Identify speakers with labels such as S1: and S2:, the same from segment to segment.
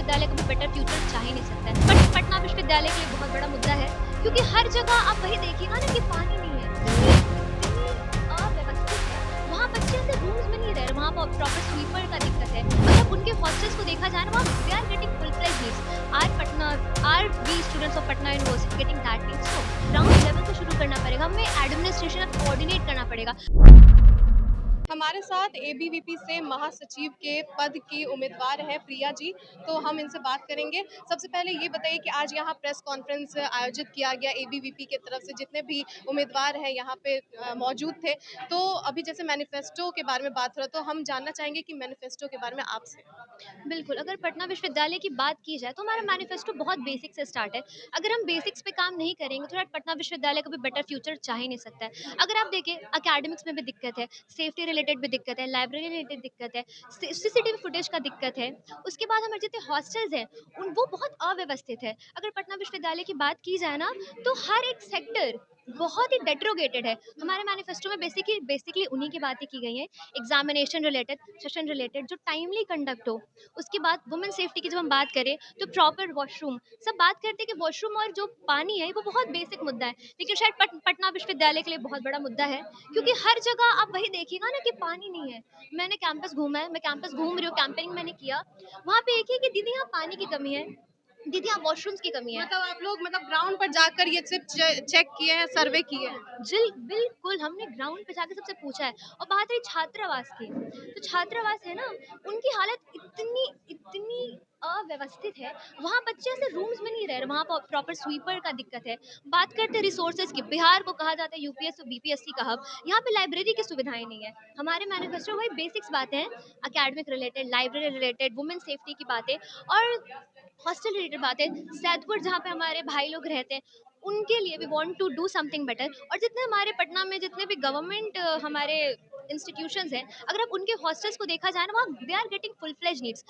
S1: विश्वविद्यालय कभी better future चाह ही नहीं सकता है। बट पटना विश्वविद्यालय के लिए बहुत बड़ा मुद्दा है, क्योंकि हर जगह आप वही देखिएगा ना कि पानी नहीं है, इतनी अव्यवस्थित है। वहाँ बच्चे ऐसे रूम्स में नहीं रह रहे, वहाँ प्रॉपर स्वीपर का दिक्कत है। मतलब उनके हॉस्टल्स को देखा जाए ना, वहाँ they are getting full fledge needs. Are we students of Patna university getting that needs? No, ground level से शुरू करना पड़ेगा, हमें एडमिनिस्ट्रेशन कोऑर्डिनेट करना पड़ेगा।
S2: हमारे साथ एबीवीपी से महासचिव के पद की उम्मीदवार है प्रिया जी, तो हम इनसे बात करेंगे। सबसे पहले ये बताइए कि आज यहाँ प्रेस कॉन्फ्रेंस आयोजित किया गया एबीवीपी के तरफ से, जितने भी उम्मीदवार हैं यहाँ पे मौजूद थे। तो अभी जैसे मैनिफेस्टो के बारे में बात हो रहा है, तो हम जानना चाहेंगे कि मैनिफेस्टो के बारे में आपसे।
S1: बिल्कुल, अगर पटना विश्वविद्यालय की बात की जाए तो हमारा मैनिफेस्टो बहुत बेसिक से स्टार्ट है। अगर हम बेसिक्स पे काम नहीं करेंगे तो शायद पटना विश्वविद्यालय कभी बेटर फ्यूचर चाह ही नहीं सकता है। अगर आप देखें, एकेडमिक्स में भी दिक्कत है, सेफ्टी रिलेटेड भी दिक्कत है, लाइब्रेरी रिलेटेड दिक्कत है, सीसीटीवी फुटेज का दिक्कत है। उसके बाद हमारे जितने हॉस्टल्स हैं उन वो बहुत अव्यवस्थित है। अगर पटना विश्वविद्यालय की बात की जाए ना, तो हर एक सेक्टर बहुत ही डेट्रोगेटेड है। हमारे मैनिफेस्टो में बेसिकली उन्हीं की बातें की गई हैं, एग्जामिनेशन रिलेटेड, सेशन रिलेटेड, जो टाइमली कंडक्ट हो। उसके बाद वुमेन सेफ्टी की जब हम बात करें तो प्रॉपर वॉशरूम, सब बात करते हैं कि वॉशरूम और जो पानी है वो बहुत बेसिक मुद्दा है, लेकिन शायद पटना विश्वविद्यालय के लिए बहुत बड़ा मुद्दा है, क्योंकि हर जगह आप वही देखिएगा ना कि पानी नहीं है। मैंने कैंपस घूमा है, मैं कैंपस घूम रही हूँ, कैंपेनिंग मैंने किया, वहाँ पे एक ही कि दीदी यहाँ पानी की कमी है, दीदी यहाँ वॉशरूम्स की कमी है।
S2: मतलब आप लोग ग्राउंड पर जाकर ये सिर्फ चेक किए हैं, सर्वे किए हैं?
S1: जी बिल्कुल, हमने ग्राउंड पे जाके सबसे पूछा है। और बात रही छात्रावास की, तो छात्रावास है ना, उनकी हालत इतनी इतनी अव्यवस्थित है, वहाँ बच्चे ऐसे रूम्स में नहीं रह रहे, वहाँ प्रॉपर स्वीपर का दिक्कत है। बात करते हैं रिसोर्सेज की, बिहार को कहा जाता है यूपीएस और बीपीएससी का हब, यहाँ पे लाइब्रेरी की सुविधाएं नहीं है। हमारे मैनिफेस्टो वही बेसिक्स बातें हैं, academic related, library related, women safety की बातें और हॉस्टल रिलेटेड बातें, सैदपुर जहाँ पे हमारे भाई लोग रहते हैं, उनके लिए we want to do something better. और जितने हमारे पटना में जितने भी गवर्नमेंट हमारे इंस्टीट्यूशंस हैं, अगर आप उनके हॉस्टल्स को देखा जाए ना, वहाँ they are getting full fledge needs.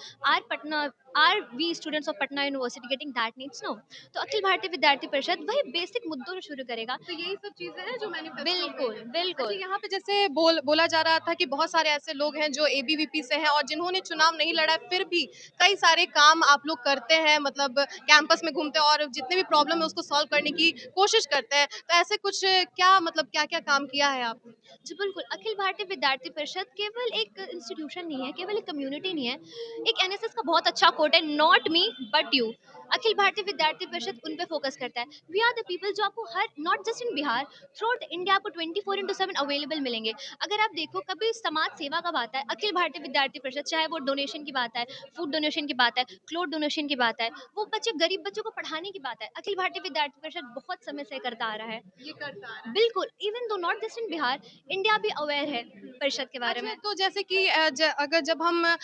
S1: Are we students of Patna university getting that needs? No. तो अखिल भारतीय विद्यार्थी परिषद वही बेसिक मुद्दों से शुरू करेगा।
S2: तो यही सब चीजें हैं जो मैनिफेस्टो में
S1: बिल्कुल
S2: है। अच्छा,
S1: बिल्कुल।
S2: यहाँ पे जैसे बोला जा रहा था कि बहुत सारे ऐसे लोग हैं जो एबीवीपी से हैं और जिन्होंने चुनाव नहीं लड़ा है, फिर भी कई सारे काम आप लोग करते हैं, मतलब कैंपस में घूमते हैं और जितने भी प्रॉब्लम है उसको सॉल्व करने की कोशिश करते हैं। तो ऐसे कुछ क्या, मतलब क्या क्या काम किया है आपने?
S1: जी बिल्कुल, अखिल भारतीय विद्यार्थी परिषद केवल एक इंस्टीट्यूशन नहीं है, केवल एक कम्युनिटी नहीं है। एक एनएसएस का बहुत अच्छा कोट है, not me but you. Akhil Bharatiya विद्यार्थी परिषद उन पे फोकस करता है। वी आर द पीपल जो आपको हर, not just in Bihar, throughout India आपको 24/7 अवेलेबल मिलेंगे। अगर आप देखो, कभी समाज सेवा का बात है, अखिल भारतीय विद्यार्थी परिषद, चाहे वो डोनेशन की बात है, फूड डोनेशन की बात है, क्लोथ डोनेशन की बात है, वो बच्चे गरीब बच्चों को पढ़ाने की बात है, अखिल भारतीय विद्यार्थी परिषद बहुत समय से करता आ रहा है।
S2: ये करता आ रहा है।
S1: बिल्कुल, even though not just in Bihar, India भी अवेयर है परिषद के बारे
S2: अच्छा,
S1: में।
S2: तो जैसे कि अगर जब हम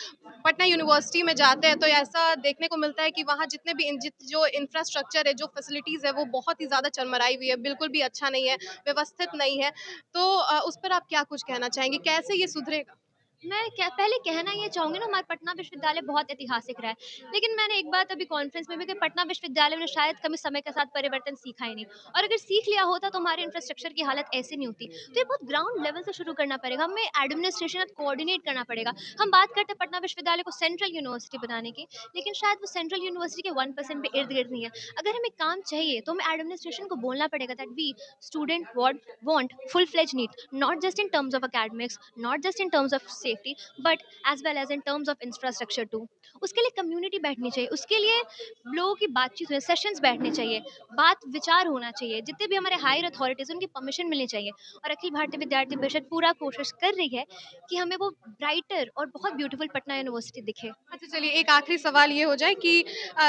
S2: पटना यूनिवर्सिटी में जाते हैं तो ऐसा देखने को मिलता है कि वहाँ जितने भी जो इंफ्रास्ट्रक्चर है, जो फैसिलिटीज़ है, वो बहुत ही ज़्यादा चरमराई हुई है, बिल्कुल भी अच्छा नहीं है, व्यवस्थित नहीं है। तो उस पर आप क्या कुछ कहना चाहेंगे? कैसे ये सुधरेगा?
S1: मैं क्या पहले कहना ये चाहूँगी ना, हमारा पटना विश्वविद्यालय बहुत ऐतिहासिक रहा है। लेकिन मैंने एक बात अभी कॉन्फ्रेंस में भी कि पटना विश्वविद्यालय ने शायद कभी समय के साथ परिवर्तन सीखा ही नहीं। और अगर सीख लिया होता तो हमारे इंफ्रास्ट्रक्चर की हालत ऐसी नहीं होती। तो ये बहुत ग्राउंड लेवल से शुरू करना पड़ेगा, हमें एडमिनिस्ट्रेशन कोऑर्डिनेट करना पड़ेगा। हम बात करते हैं पटना विश्वविद्यालय को सेंट्रल यूनिवर्सिटी बनाने की, लेकिन शायद वो सेंट्रल यूनिवर्सिटी के 1% भी इर्द-गिर्द नहीं है। अगर हमें काम चाहिए तो हमें एडमिनिस्ट्रेशन को बोलना पड़ेगा that we student want full fledge need, not just in terms of academics, not just in terms of safety, but as well as in terms of infrastructure too. उसके लिए कम्युनिटी बैठनी चाहिए, उसके लिए लोगों की बातचीत हुई, सेशंस बैठने चाहिए, बात विचार होना चाहिए, जितने भी हमारे हायर अथॉरिटीज उनकी परमिशन मिलनी चाहिए। और अखिल भारतीय विद्यार्थी परिषद पूरा कोशिश कर रही है कि हमें वो ब्राइटर और बहुत ब्यूटीफुल पटना यूनिवर्सिटी दिखे।
S2: अच्छा, चलिए एक आखिरी सवाल ये हो जाए कि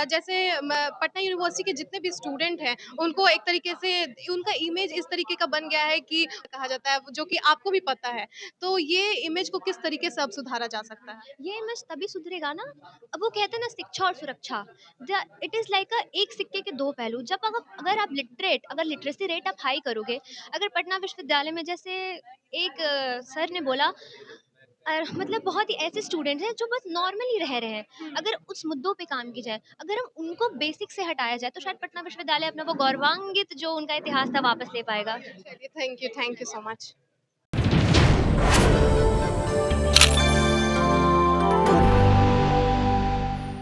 S2: जैसे पटना यूनिवर्सिटी के जितने भी स्टूडेंट हैं, उनको एक तरीके से उनका इमेज इस तरीके का बन गया है कि कहा जाता है, जो कि आपको भी पता है। तो ये इमेज को किस तरीके से अब सुधारा जा सकता है?
S1: ये इमेज तभी सुधरेगा ना, अब वो कहते हैं ना, शिक्षा और सुरक्षा, इट इज लाइक एक सिक्के के दो पहलू। जब अगर आप अगर लिटरेसी रेट आप हाई करोगे, अगर पटना विश्वविद्यालय में जैसे एक सर ने बोला, मतलब बहुत ही ऐसे स्टूडेंट्स हैं जो बस नॉर्मली रह रहे हैं, अगर उस मुद्दों पे काम की जाए, अगर हम उनको बेसिक से हटाया जाए, तो शायद पटना विश्वविद्यालय अपना वो गौरवान्वित जो उनका इतिहास था वापस ले पाएगा।
S2: चलिए, थैंक यू सो मच।